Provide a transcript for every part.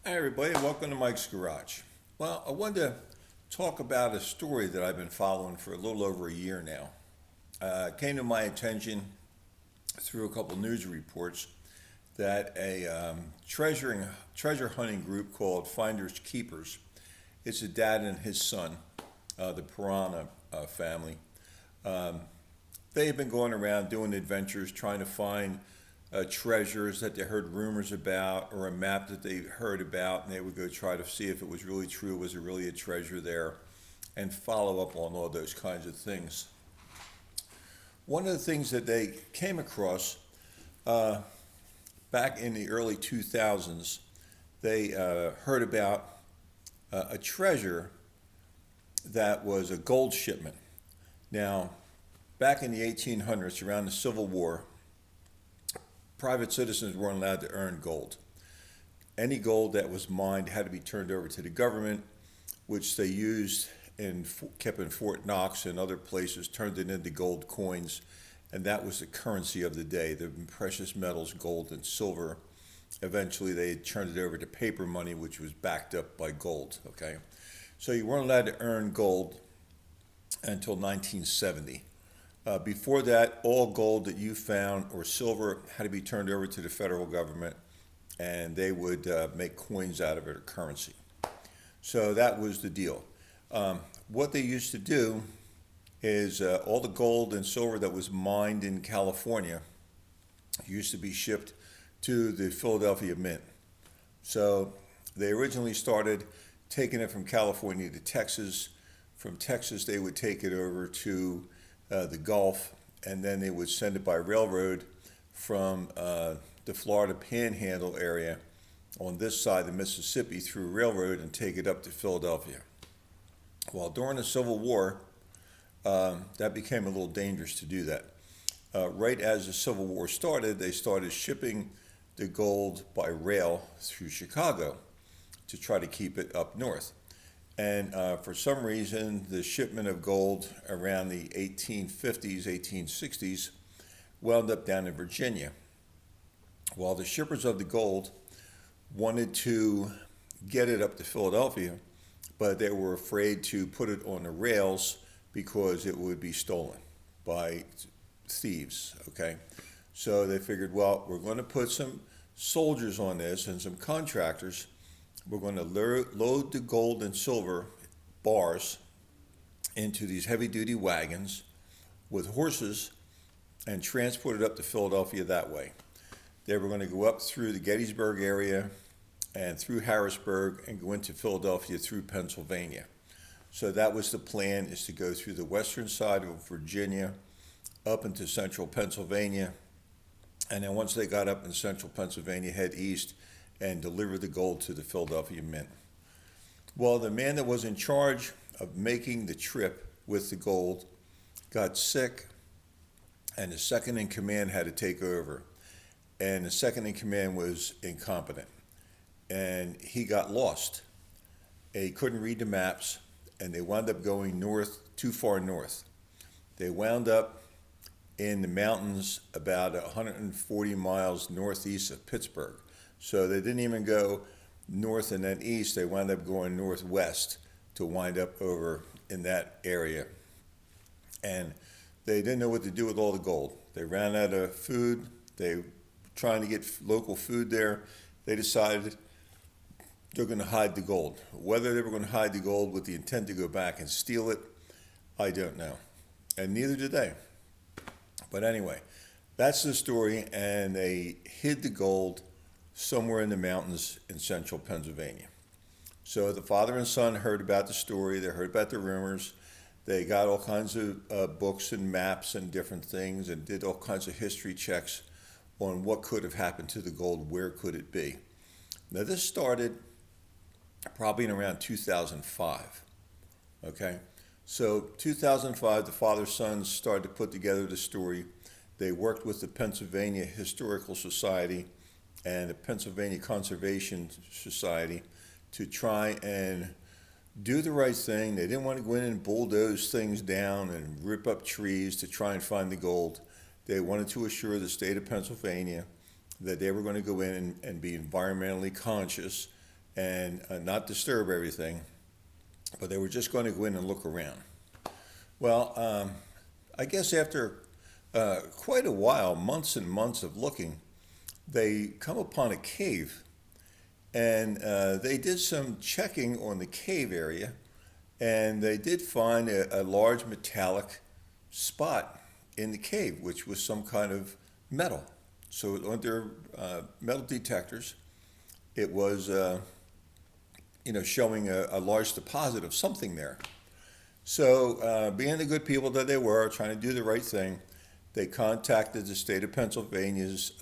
Hi everybody, welcome to Mike's Garage. Well, I wanted to talk about a story that I've been following for a little over a year now. It came to my attention through a couple news reports that a treasure hunting group called Finders Keepers, it's a dad and his son, the Piranha family. Um, they've been going around doing adventures trying to find treasures that they heard rumors about or a map that they heard about, and they would go try to see if it was really true, was there really a treasure there, and follow up on all those kinds of things. One of the things that they came across uh, back in the early 2000s, they heard about a treasure that was a gold shipment. Now, back in the 1800s, around the Civil War, private citizens weren't allowed to earn gold. Any gold that was mined had to be turned over to the government, which they used and kept in Fort Knox and other places, turned it into gold coins, and that was the currency of the day, the precious metals, gold and silver. Eventually, they turned it over to paper money, which was backed up by gold. Okay, so you weren't allowed to earn gold until 1970. Before that, all gold that you found or silver had to be turned over to the federal government, and they would make coins out of it or currency. So that was the deal. What they used to do is all the gold and silver that was mined in California used to be shipped to the Philadelphia Mint. So they originally started taking it from California to Texas. From Texas, they would take it over to the Gulf, and then they would send it by railroad from the Florida Panhandle area on this side of the Mississippi through railroad and take it up to Philadelphia. Well, during the Civil War, that became a little dangerous to do that. Right as the Civil War started, they started shipping the gold by rail through Chicago to try to keep it up north. And for some reason, the shipment of gold around the 1850s, 1860s wound up down in Virginia. While the shippers of the gold wanted to get it up to Philadelphia, but they were afraid to put it on the rails because it would be stolen by thieves, okay? So they figured, well, we're going to put some soldiers on this and some contractors. We're going to load the gold and silver bars into these heavy-duty wagons with horses and transport it up to Philadelphia that way. They were going to go up through the Gettysburg area and through Harrisburg and go into Philadelphia through Pennsylvania. So that was the plan, is to go through the western side of Virginia up into central Pennsylvania, and then once they got up in central Pennsylvania, head east and deliver the gold to the Philadelphia Mint. Well, the man that was in charge of making the trip with the gold got sick, and the second in command had to take over. And the second in command was incompetent, and he got lost. He couldn't read the maps, and they wound up going north, too far north. They wound up in the mountains about 140 miles northeast of Pittsburgh. So they didn't even go north and then east. They wound up going northwest to wind up over in that area. And they didn't know what to do with all the gold. They ran out of food. They were trying to get local food there. They decided they're going to hide the gold. Whether they were going to hide the gold with the intent to go back and steal it, I don't know. And neither did they. But anyway, that's the story, and they hid the gold somewhere in the mountains in central Pennsylvania. So the father and son heard about the story, they heard about the rumors, they got all kinds of books and maps and different things and did all kinds of history checks on what could have happened to the gold, where could it be. Now this started probably in around 2005, okay? So 2005, the father-sons started to put together the story. They worked with the Pennsylvania Historical Society and the Pennsylvania Conservation Society to try and do the right thing. They didn't want to go in and bulldoze things down and rip up trees to try and find the gold. They wanted to assure the state of Pennsylvania that they were going to go in and be environmentally conscious and not disturb everything, but they were just going to go in and look around. Well, I guess after quite a while, months and months of looking, they come upon a cave, and they did some checking on the cave area, and they did find a large metallic spot in the cave, which was some kind of metal. So on their metal detectors, it was showing a large deposit of something there. So being the good people that they were, trying to do the right thing, they contacted the state of Pennsylvania's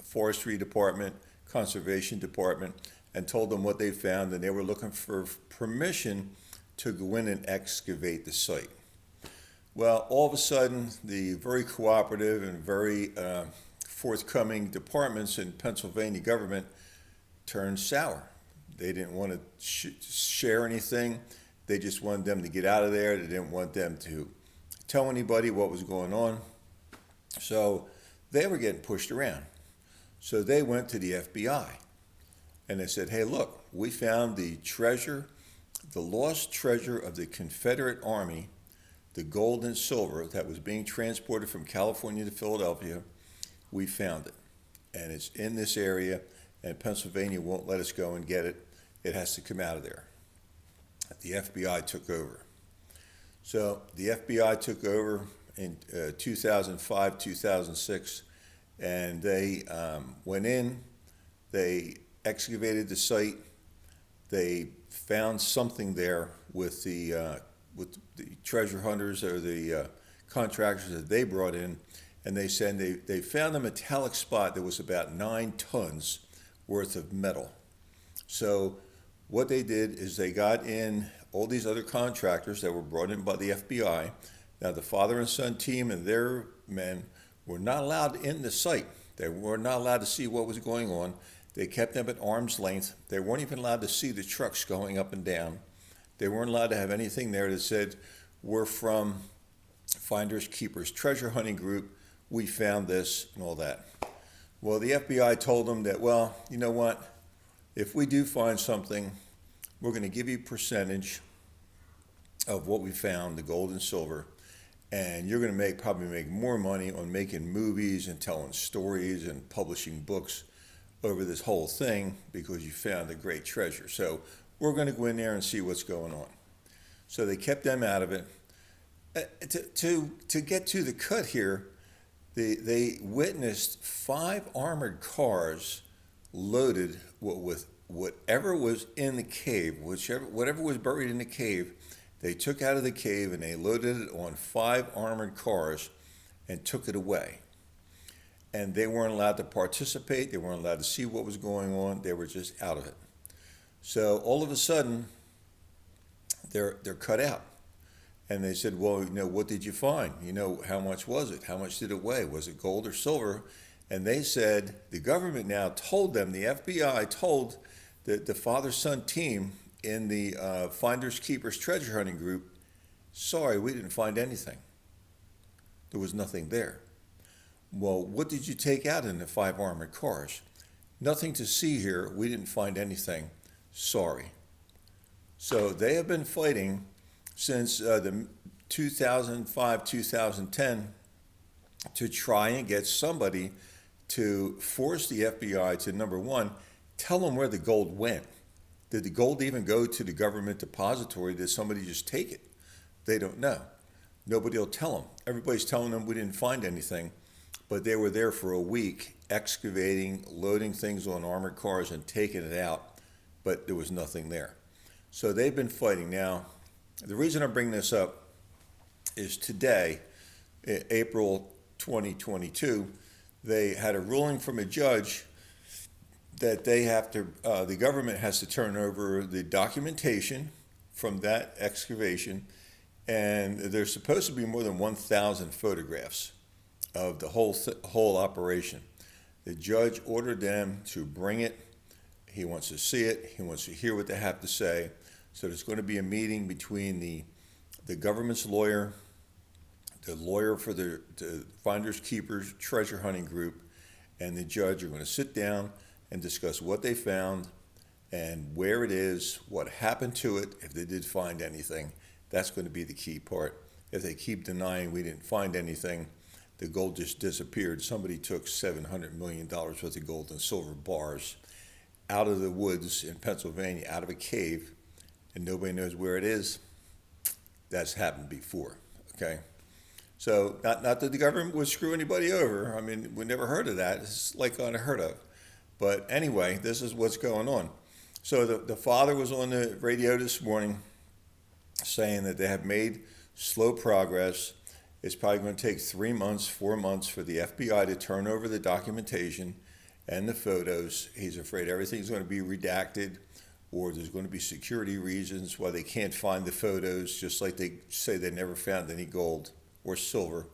Forestry Department, Conservation Department, and told them what they found, and they were looking for permission to go in and excavate the site. Well, all of a sudden, the very cooperative and very forthcoming departments in Pennsylvania government turned sour. They didn't want to share anything. They just wanted them to get out of there. They didn't want them to tell anybody what was going on. So they were getting pushed around. So they went to the FBI and they said, hey, look, we found the treasure, the lost treasure of the Confederate Army, the gold and silver that was being transported from California to Philadelphia. We found it, and it's in this area, and Pennsylvania won't let us go and get it. It has to come out of there. The FBI took over. So the FBI took over in 2005, 2006, and they went in, they excavated the site, they found something there with the treasure hunters or the contractors that they brought in, and they said they found a metallic spot that was about 9 tons worth of metal. So what they did is they got in all these other contractors that were brought in by the FBI. Now the father and son team and their men were not allowed in the site. They were not allowed to see what was going on. They kept them at arm's length. They weren't even allowed to see the trucks going up and down. They weren't allowed to have anything there that said, we're from Finders Keepers Treasure Hunting Group, we found this and all that. Well, the FBI told them that, well, you know what, if we do find something, we're going to give you a percentage of what we found, the gold and silver, and you're going to probably make more money on making movies and telling stories and publishing books over this whole thing because you found a great treasure. So we're going to go in there and see what's going on. So they kept them out of it. To get to the cut here, they witnessed 5 armored cars loaded with whatever was in the cave, whatever was buried in the cave. They took out of the cave and they loaded it on 5 armored cars and took it away. And they weren't allowed to participate. They weren't allowed to see what was going on. They were just out of it. So all of a sudden, they're cut out. And they said, well, what did you find? How much was it? How much did it weigh? Was it gold or silver? And they said, the government now told them, the FBI told the father-son team in the Finders Keepers Treasure Hunting Group, sorry, we didn't find anything. There was nothing there. Well, what did you take out in the 5 armored cars? Nothing to see here. We didn't find anything. Sorry. So they have been fighting since the 2005, 2010 to try and get somebody to force the FBI to, number one, tell them where the gold went. Did the gold even go to the government depository? Did somebody just take it? They don't know. Nobody will tell them. Everybody's telling them we didn't find anything, but they were there for a week excavating, loading things on armored cars and taking it out, but there was nothing there. So they've been fighting. Now, the reason I bring this up is today, April 2022, they had a ruling from a judge that the government has to turn over the documentation from that excavation, and there's supposed to be more than 1,000 photographs of the whole operation. The judge ordered them to bring it. He wants to see it. He wants to hear what they have to say. So there's going to be a meeting between the government's lawyer, the lawyer for the Finders Keepers Treasure Hunting Group, and the judge are going to sit down and discuss what they found and where it is, what happened to it, if they did find anything. That's going to be the key part. If they keep denying we didn't find anything, the gold just disappeared. Somebody took $700 million worth of gold and silver bars out of the woods in Pennsylvania, out of a cave, and nobody knows where it is. That's happened before, okay? So not that the government would screw anybody over. I mean, we never heard of that. It's like unheard of. But anyway, this is what's going on. So the father was on the radio this morning saying that they have made slow progress. It's probably going to take 3 months, 4 months for the FBI to turn over the documentation and the photos. He's afraid everything's going to be redacted, or there's going to be security reasons why they can't find the photos, just like they say they never found any gold or silver.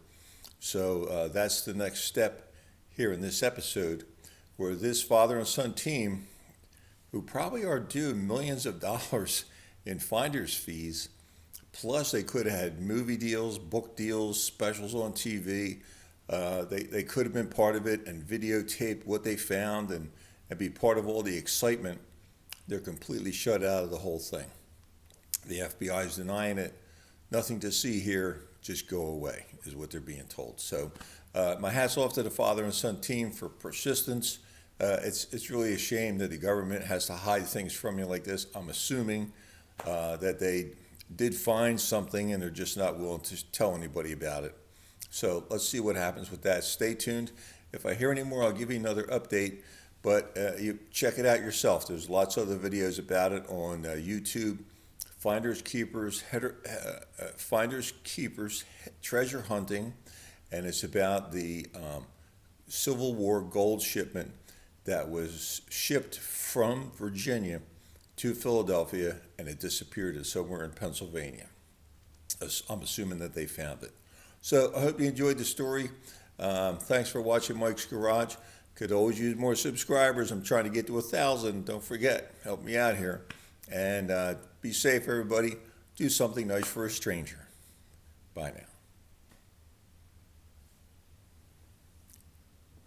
So that's the next step here in this episode, where this father and son team, who probably are due millions of dollars in finder's fees, plus they could have had movie deals, book deals, specials on TV. They could have been part of it and videotape what they found and be part of all the excitement. They're completely shut out of the whole thing. The FBI is denying it. Nothing to see here, just go away, is what they're being told. So my hat's off to the father and son team for persistence. It's really a shame that the government has to hide things from you like this. I'm assuming that they did find something and they're just not willing to tell anybody about it. So let's see what happens with that. Stay tuned. If I hear any more, I'll give you another update. But you check it out yourself. There's lots of other videos about it on YouTube. Finders Keepers treasure hunting, and it's about the Civil War gold shipment that was shipped from Virginia to Philadelphia, and it disappeared somewhere in Pennsylvania. I'm assuming that they found it. So I hope you enjoyed the story. Thanks for watching Mike's Garage. Could always use more subscribers. I'm trying to get to 1,000. Don't forget, help me out here. And be safe, everybody. Do something nice for a stranger. Bye now.